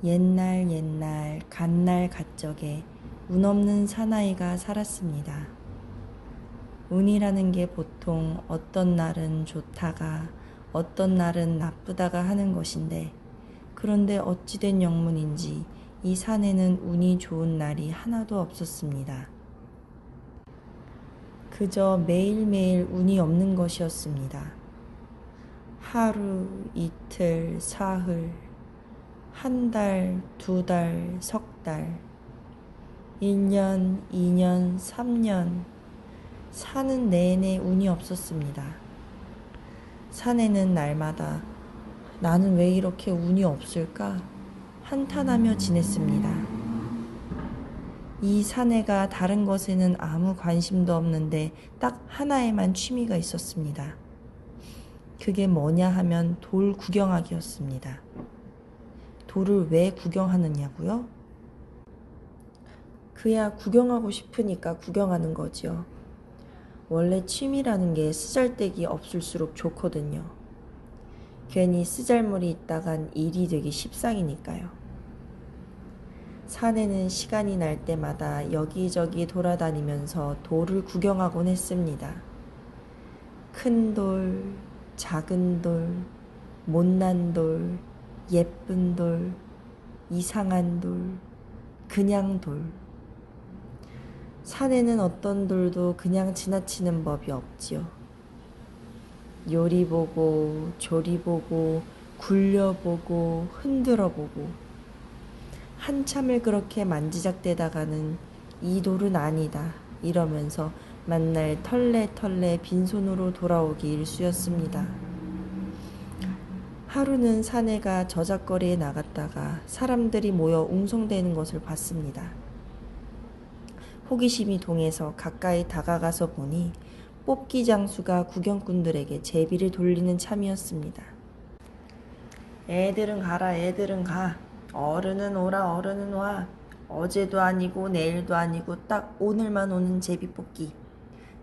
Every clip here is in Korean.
옛날 옛날 갓날 갓적에 운 없는 사나이가 살았습니다. 운이라는 게 보통 어떤 날은 좋다가 어떤 날은 나쁘다가 하는 것인데, 그런데 어찌된 영문인지 이 산에는 운이 좋은 날이 하나도 없었습니다. 그저 매일매일 운이 없는 것이었습니다. 하루, 이틀, 사흘, 한 달, 두 달, 석 달, 1년, 2년, 3년, 사는 내내 운이 없었습니다. 산에는 날마다 나는 왜 이렇게 운이 없을까? 한탄하며 지냈습니다. 이 사내가 다른 것에는 아무 관심도 없는데 딱 하나에만 취미가 있었습니다. 그게 뭐냐 하면 돌 구경하기였습니다. 돌을 왜 구경하느냐고요? 그야 구경하고 싶으니까 구경하는 거지요. 원래 취미라는 게 쓰잘데기 없을수록 좋거든요. 괜히 쓰잘물이 있다간 일이 되기 십상이니까요. 산에는 시간이 날 때마다 여기저기 돌아다니면서 돌을 구경하곤 했습니다. 큰 돌, 작은 돌, 못난 돌, 예쁜 돌, 이상한 돌, 그냥 돌. 산에는 어떤 돌도 그냥 지나치는 법이 없지요. 요리 보고, 조리 보고, 굴려보고, 흔들어 보고, 한참을 그렇게 만지작대다가는 이 돌은 아니다 이러면서 만날 털레털레 빈손으로 돌아오기 일쑤였습니다. 하루는 사내가 저작거리에 나갔다가 사람들이 모여 웅성대는 것을 봤습니다. 호기심이 동해서 가까이 다가가서 보니 뽑기 장수가 구경꾼들에게 제비를 돌리는 참이었습니다. 애들은 가라, 애들은 가. 어른은 오라, 어른은 와. 어제도 아니고 내일도 아니고 딱 오늘만 오는 제비 뽑기.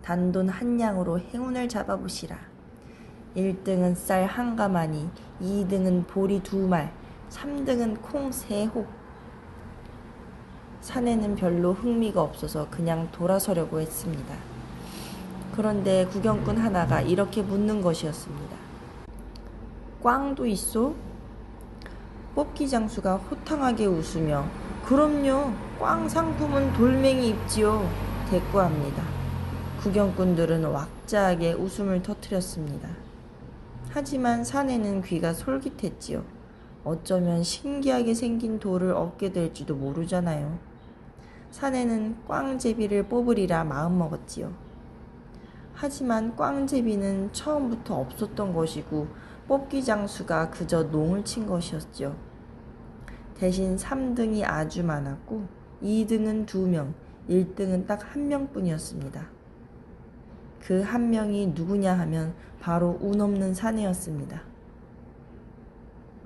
단돈 한 냥으로 행운을 잡아보시라. 1등은 쌀 한 가마니, 2등은 보리 2말, 3등은 콩 3혹. 산에는 별로 흥미가 없어서 그냥 돌아서려고 했습니다. 그런데 구경꾼 하나가 이렇게 묻는 것이었습니다. 꽝도 있소? 뽑기 장수가 호탕하게 웃으며 그럼요, 꽝 상품은 돌멩이 입지요 대꾸합니다. 구경꾼들은 왁자하게 웃음을 터뜨렸습니다. 하지만 산에는 귀가 솔깃했지요. 어쩌면 신기하게 생긴 돌을 얻게 될지도 모르잖아요. 산에는 꽝제비를 뽑으리라 마음먹었지요. 하지만 꽝제비는 처음부터 없었던 것이고 뽑기 장수가 그저 농을 친 것이었죠. 대신 3등이 아주 많았고 2등은 2명, 1등은 딱 1명뿐이었습니다. 그 한 명이 누구냐 하면 바로 운 없는 사내였습니다.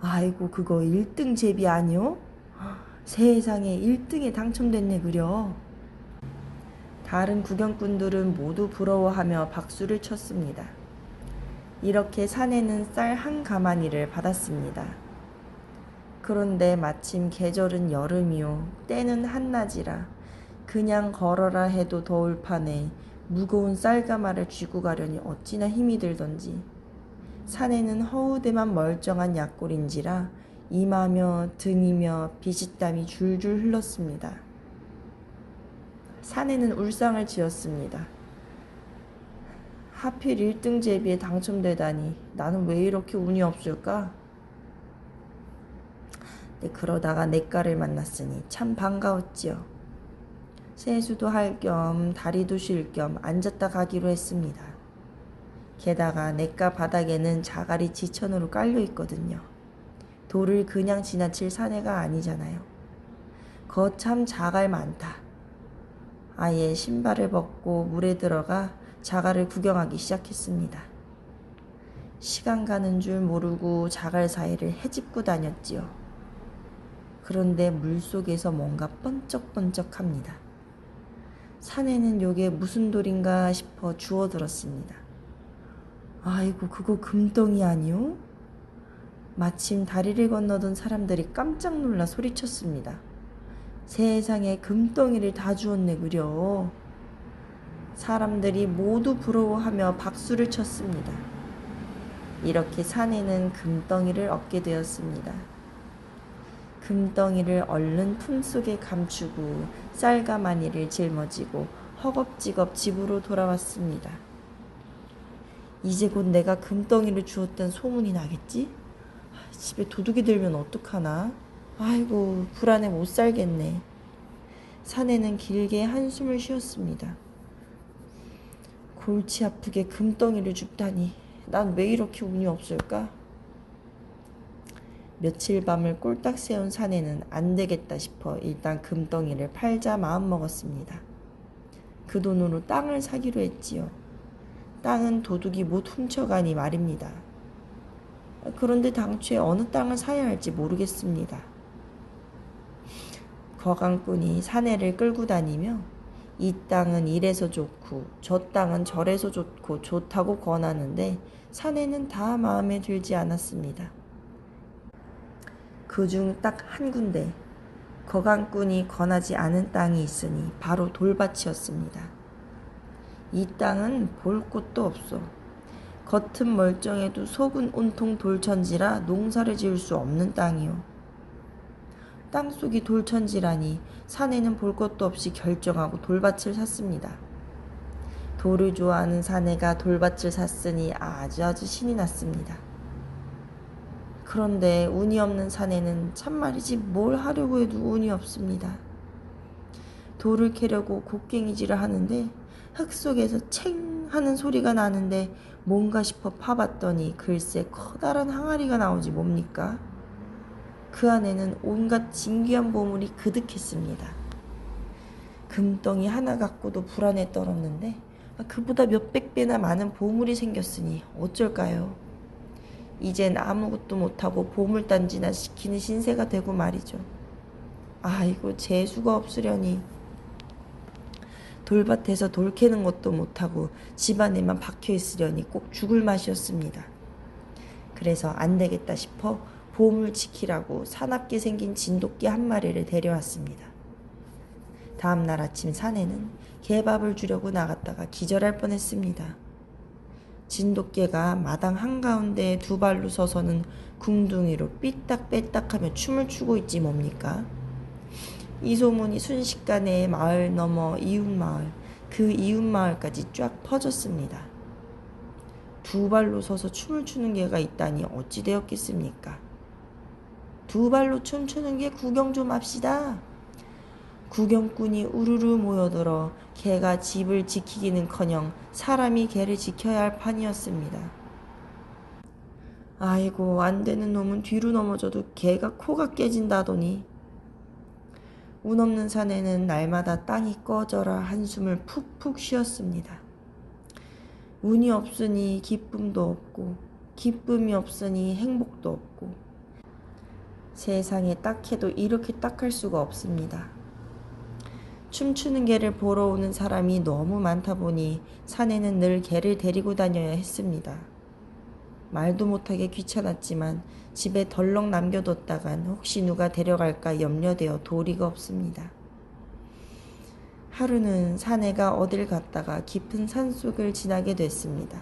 아이고, 그거 1등 제비 아니요? 세상에 1등에 당첨됐네 그려. 다른 구경꾼들은 모두 부러워하며 박수를 쳤습니다. 이렇게 사내는 쌀 한 가마니를 받았습니다. 그런데 마침 계절은 여름이요, 때는 한낮이라 그냥 걸어라 해도 더울 판에 무거운 쌀가마를 쥐고 가려니 어찌나 힘이 들던지 산에는 허우대만 멀쩡한 약골인지라 이마며 등이며 비지땀이 줄줄 흘렀습니다. 산에는 울상을 지었습니다. 하필 1등 제비에 당첨되다니 나는 왜 이렇게 운이 없을까? 그러다가 냇가를 만났으니 참 반가웠지요. 세수도 할 겸 다리도 쉴 겸 앉았다 가기로 했습니다. 게다가 냇가 바닥에는 자갈이 지천으로 깔려 있거든요. 돌을 그냥 지나칠 사내가 아니잖아요. 거참 자갈 많다. 아예 신발을 벗고 물에 들어가 자갈을 구경하기 시작했습니다. 시간 가는 줄 모르고 자갈 사이를 헤집고 다녔지요. 그런데 물속에서 뭔가 번쩍번쩍합니다. 산에는 요게 무슨 돌인가 싶어 주워들었습니다. 아이고, 그거 금덩이 아니요? 마침 다리를 건너던 사람들이 깜짝 놀라 소리쳤습니다. 세상에 금덩이를 다 주었네 그려. 사람들이 모두 부러워하며 박수를 쳤습니다. 이렇게 사내는 금덩이를 얻게 되었습니다. 금덩이를 얼른 품속에 감추고 쌀가마니를 짊어지고 허겁지겁 집으로 돌아왔습니다. 이제 곧 내가 금덩이를 주었다는 소문이 나겠지? 집에 도둑이 들면 어떡하나? 아이고, 불안해 못 살겠네. 사내는 길게 한숨을 쉬었습니다. 골치 아프게 금덩이를 줍다니 난 왜 이렇게 운이 없을까? 며칠 밤을 꼴딱 세운 사내는 안 되겠다 싶어 일단 금덩이를 팔자 마음먹었습니다. 그 돈으로 땅을 사기로 했지요. 땅은 도둑이 못 훔쳐가니 말입니다. 그런데 당초에 어느 땅을 사야 할지 모르겠습니다. 거강꾼이 사내를 끌고 다니며 이 땅은 이래서 좋고 저 땅은 저래서 좋고 좋다고 권하는데 사내는 다 마음에 들지 않았습니다. 그중 딱 한 군데 거강꾼이 권하지 않은 땅이 있으니 바로 돌밭이었습니다. 이 땅은 볼 곳도 없어. 겉은 멀쩡해도 속은 온통 돌천지라 농사를 지을 수 없는 땅이요. 땅속이 돌천지라니 사내는 볼 것도 없이 결정하고 돌밭을 샀습니다. 돌을 좋아하는 사내가 돌밭을 샀으니 아주 신이 났습니다. 그런데 운이 없는 사내는 참말이지 뭘 하려고 해도 운이 없습니다. 돌을 캐려고 곡괭이질을 하는데 흙 속에서 챙 하는 소리가 나는데 뭔가 싶어 파봤더니 글쎄 커다란 항아리가 나오지 뭡니까? 그 안에는 온갖 진귀한 보물이 그득했습니다. 금덩이 하나 갖고도 불안에 떨었는데 그보다 몇백 배나 많은 보물이 생겼으니 어쩔까요? 이젠 아무것도 못하고 보물단지나 시키는 신세가 되고 말이죠. 아이고 재수가 없으려니 돌밭에서 돌 캐는 것도 못하고 집안에만 박혀있으려니 꼭 죽을 맛이었습니다. 그래서 안 되겠다 싶어 보물 지키라고 사납게 생긴 진돗개 한 마리를 데려왔습니다. 다음날 아침 사내는 개밥을 주려고 나갔다가 기절할 뻔했습니다. 진돗개가 마당 한가운데 두 발로 서서는 궁둥이로 삐딱빼딱하며 춤을 추고 있지 뭡니까? 이 소문이 순식간에 마을 넘어 이웃마을, 그 이웃마을까지 쫙 퍼졌습니다. 두 발로 서서 춤을 추는 개가 있다니 어찌 되었겠습니까? 두 발로 춤추는 개 구경 좀 합시다. 구경꾼이 우르르 모여들어 개가 집을 지키기는커녕 사람이 개를 지켜야 할 판이었습니다. 아이고 안 되는 놈은 뒤로 넘어져도 개가 코가 깨진다더니 운 없는 사내는 날마다 땅이 꺼져라 한숨을 푹푹 쉬었습니다. 운이 없으니 기쁨도 없고 기쁨이 없으니 행복도 없고 세상에 딱해도 이렇게 딱할 수가 없습니다. 춤추는 개를 보러 오는 사람이 너무 많다 보니 사내는 늘 개를 데리고 다녀야 했습니다. 말도 못하게 귀찮았지만 집에 덜렁 남겨뒀다간 혹시 누가 데려갈까 염려되어 도리가 없습니다. 하루는 사내가 어딜 갔다가 깊은 산속을 지나게 됐습니다.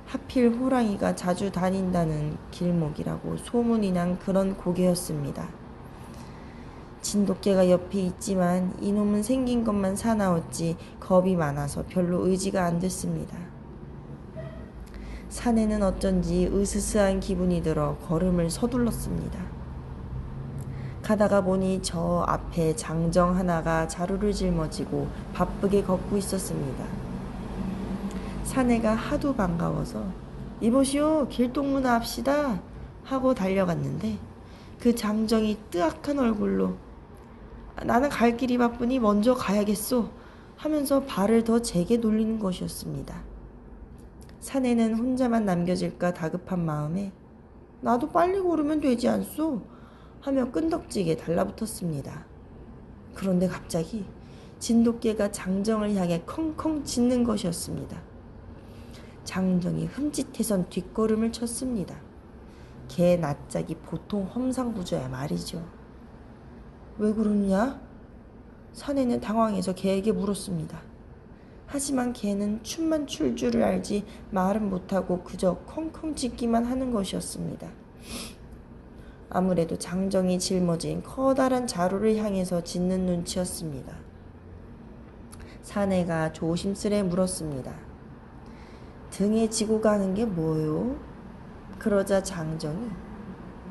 하필 호랑이가 자주 다닌다는 길목이라고 소문이 난 그런 고개였습니다. 진돗개가 옆에 있지만 이놈은 생긴 것만 사나웠지 겁이 많아서 별로 의지가 안 됐습니다. 사내는 어쩐지 으스스한 기분이 들어 걸음을 서둘렀습니다. 가다가 보니 저 앞에 장정 하나가 자루를 짊어지고 바쁘게 걷고 있었습니다. 사내가 하도 반가워서 이보시오 길동무나 합시다 하고 달려갔는데 그 장정이 뜨악한 얼굴로 나는 갈 길이 바쁘니 먼저 가야겠소 하면서 발을 더 제게 놀리는 것이었습니다. 사내는 혼자만 남겨질까 다급한 마음에 나도 빨리 고르면 되지 않소 하며 끈덕지게 달라붙었습니다. 그런데 갑자기 진돗개가 장정을 향해 컹컹 짖는 것이었습니다. 장정이 흠칫해선 뒷걸음을 쳤습니다. 개 낯짝이 보통 험상궂어야 말이죠. 왜 그러냐? 사내는 당황해서 개에게 물었습니다. 하지만 개는 춤만 출 줄을 알지 말은 못하고 그저 컹컹 짖기만 하는 것이었습니다. 아무래도 장정이 짊어진 커다란 자루를 향해서 짖는 눈치였습니다. 사내가 조심스레 물었습니다. 등에 지고 가는 게 뭐요? 그러자 장정이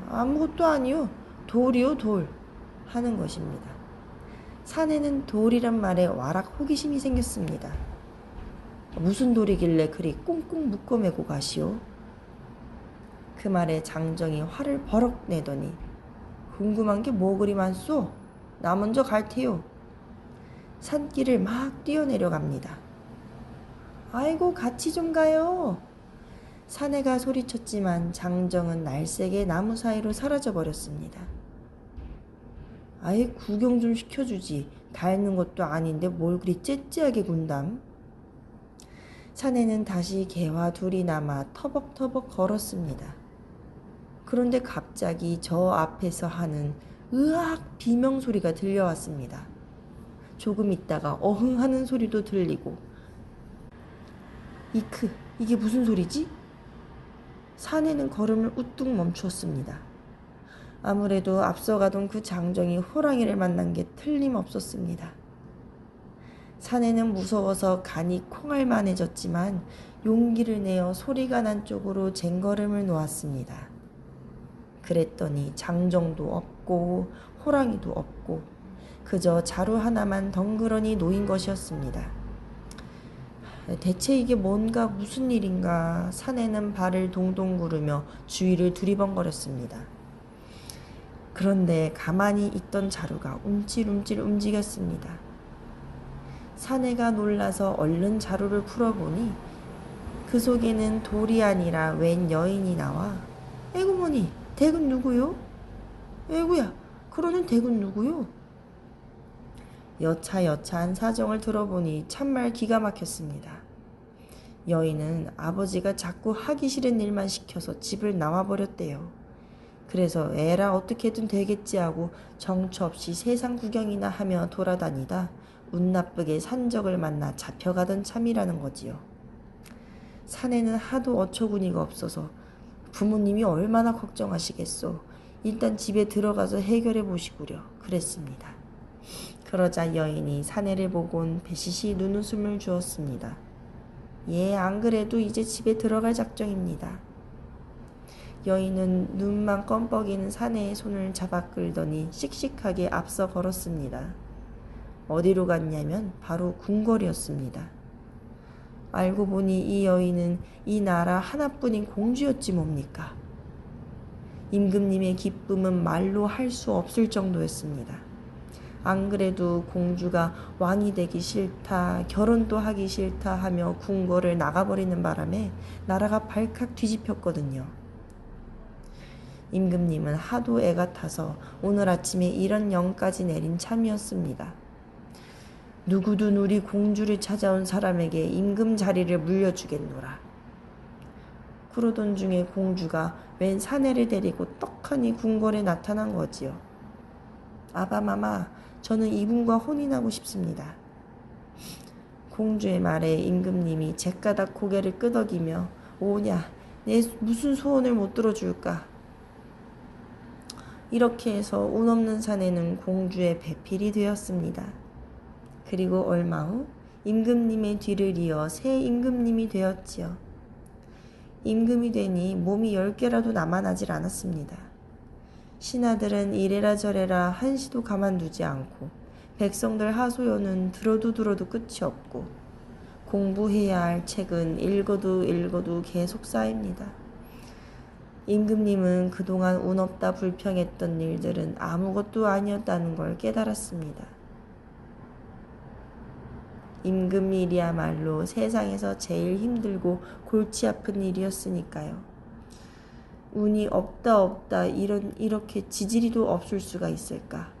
아무것도 아니요. 돌이요, 돌. 하는 것입니다. 사내는 돌이란 말에 와락 호기심이 생겼습니다. 무슨 돌이길래 그리 꽁꽁 묶어매고 가시오? 그 말에 장정이 화를 버럭 내더니 궁금한 게 뭐 그리 많소? 나 먼저 갈 테요. 산길을 막 뛰어내려갑니다. 아이고 같이 좀 가요. 사내가 소리쳤지만 장정은 날쌔게 나무 사이로 사라져버렸습니다. 아예 구경 좀 시켜주지. 닳는 것도 아닌데 뭘 그리 째째하게 군담. 사내는 다시 개와 둘이 남아 터벅터벅 걸었습니다. 그런데 갑자기 저 앞에서 하는 으악 비명소리가 들려왔습니다. 조금 있다가 어흥 하는 소리도 들리고 이크, 이게 무슨 소리지? 사내는 걸음을 우뚝 멈추었습니다. 아무래도 앞서가던 그 장정이 호랑이를 만난 게 틀림없었습니다. 사내는 무서워서 간이 콩알만해졌지만 용기를 내어 소리가 난 쪽으로 쟁걸음을 놓았습니다. 그랬더니 장정도 없고 호랑이도 없고 그저 자루 하나만 덩그러니 놓인 것이었습니다. 대체 이게 뭔가 무슨 일인가 사내는 발을 동동 구르며 주위를 두리번거렸습니다. 그런데 가만히 있던 자루가 움찔움찔 움직였습니다. 사내가 놀라서 얼른 자루를 풀어보니 그 속에는 돌이 아니라 웬 여인이 나와 에구머니 댁은 누구요? 에구야 그러는 댁은 누구요? 여차여차한 사정을 들어보니 참말 기가 막혔습니다. 여인은 아버지가 자꾸 하기 싫은 일만 시켜서 집을 나와버렸대요. 그래서 에라 어떻게든 되겠지 하고 정처 없이 세상 구경이나 하며 돌아다니다 운 나쁘게 산적을 만나 잡혀가던 참이라는 거지요. 사내는 하도 어처구니가 없어서 부모님이 얼마나 걱정하시겠소. 일단 집에 들어가서 해결해 보시구려 그랬습니다. 그러자 여인이 사내를 보곤 배시시 눈웃음을 주었습니다. 예, 안 그래도 이제 집에 들어갈 작정입니다. 여인은 눈만 껌뻑이는 사내의 손을 잡아 끌더니 씩씩하게 앞서 걸었습니다. 어디로 갔냐면 바로 궁궐이었습니다. 알고 보니 이 여인은 이 나라 하나뿐인 공주였지 뭡니까. 임금님의 기쁨은 말로 할 수 없을 정도였습니다. 안 그래도 공주가 왕이 되기 싫다, 결혼도 하기 싫다 하며 궁궐을 나가버리는 바람에 나라가 발칵 뒤집혔거든요. 임금님은 하도 애가 타서 오늘 아침에 이런 영까지 내린 참이었습니다. 누구든 우리 공주를 찾아온 사람에게 임금 자리를 물려주겠노라. 그러던 중에 공주가 웬 사내를 데리고 떡하니 궁궐에 나타난 거지요. 아바마마, 저는 이분과 혼인하고 싶습니다. 공주의 말에 임금님이 제까닥 고개를 끄덕이며 오냐, 내 무슨 소원을 못 들어줄까. 이렇게 해서 운 없는 사내는 공주의 배필이 되었습니다. 그리고 얼마 후 임금님의 뒤를 이어 새 임금님이 되었지요. 임금이 되니 몸이 10개라도 남아나질 않았습니다. 신하들은 이래라 저래라 한시도 가만두지 않고 백성들 하소연은 들어도 끝이 없고 공부해야 할 책은 읽어도 계속 쌓입니다. 임금님은 그동안 운 없다 불평했던 일들은 아무것도 아니었다는 걸 깨달았습니다. 임금 일이야말로 세상에서 제일 힘들고 골치 아픈 일이었으니까요. 운이 없다 이렇게 지지리도 없을 수가 있을까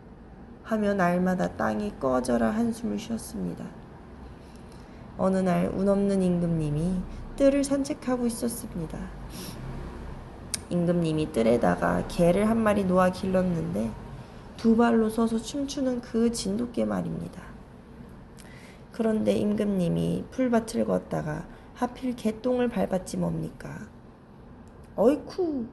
하며 날마다 땅이 꺼져라 한숨을 쉬었습니다. 어느 날 운 없는 임금님이 뜰을 산책하고 있었습니다. 임금님이 뜰에다가 개를 한 마리 놓아 길렀는데 두 발로 서서 춤추는 그 진돗개 말입니다. 그런데 임금님이 풀밭을 걷다가 하필 개똥을 밟았지 뭡니까? 어이쿠!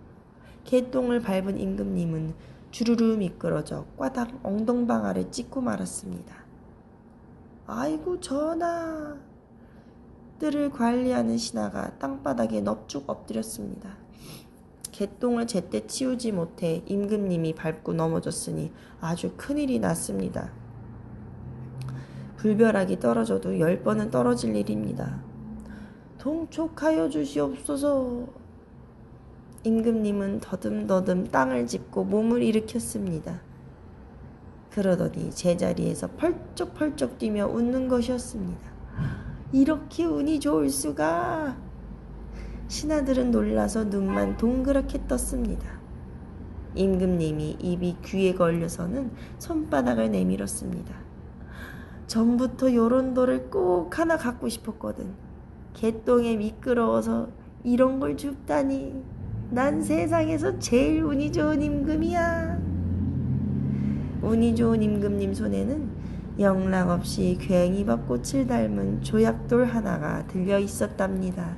개똥을 밟은 임금님은 주르르 미끄러져 꽈당 엉덩방아를 찍고 말았습니다. 아이고 전하! 뜰을 관리하는 신하가 땅바닥에 넙죽 엎드렸습니다. 개똥을 제때 치우지 못해 임금님이 밟고 넘어졌으니 아주 큰일이 났습니다. 불벼락이 떨어져도 10번은 떨어질 일입니다. 동촉하여 주시옵소서. 임금님은 더듬더듬 땅을 짚고 몸을 일으켰습니다. 그러더니 제자리에서 펄쩍펄쩍 뛰며 웃는 것이었습니다. 이렇게 운이 좋을 수가! 신하들은 놀라서 눈만 동그랗게 떴습니다. 임금님이 입이 귀에 걸려서는 손바닥을 내밀었습니다. 전부터 요런 돌을 꼭 하나 갖고 싶었거든. 개똥에 미끄러워서 이런 걸 줍다니. 난 세상에서 제일 운이 좋은 임금이야. 운이 좋은 임금님 손에는 영락없이 괭이밥꽃을 닮은 조약돌 하나가 들려 있었답니다.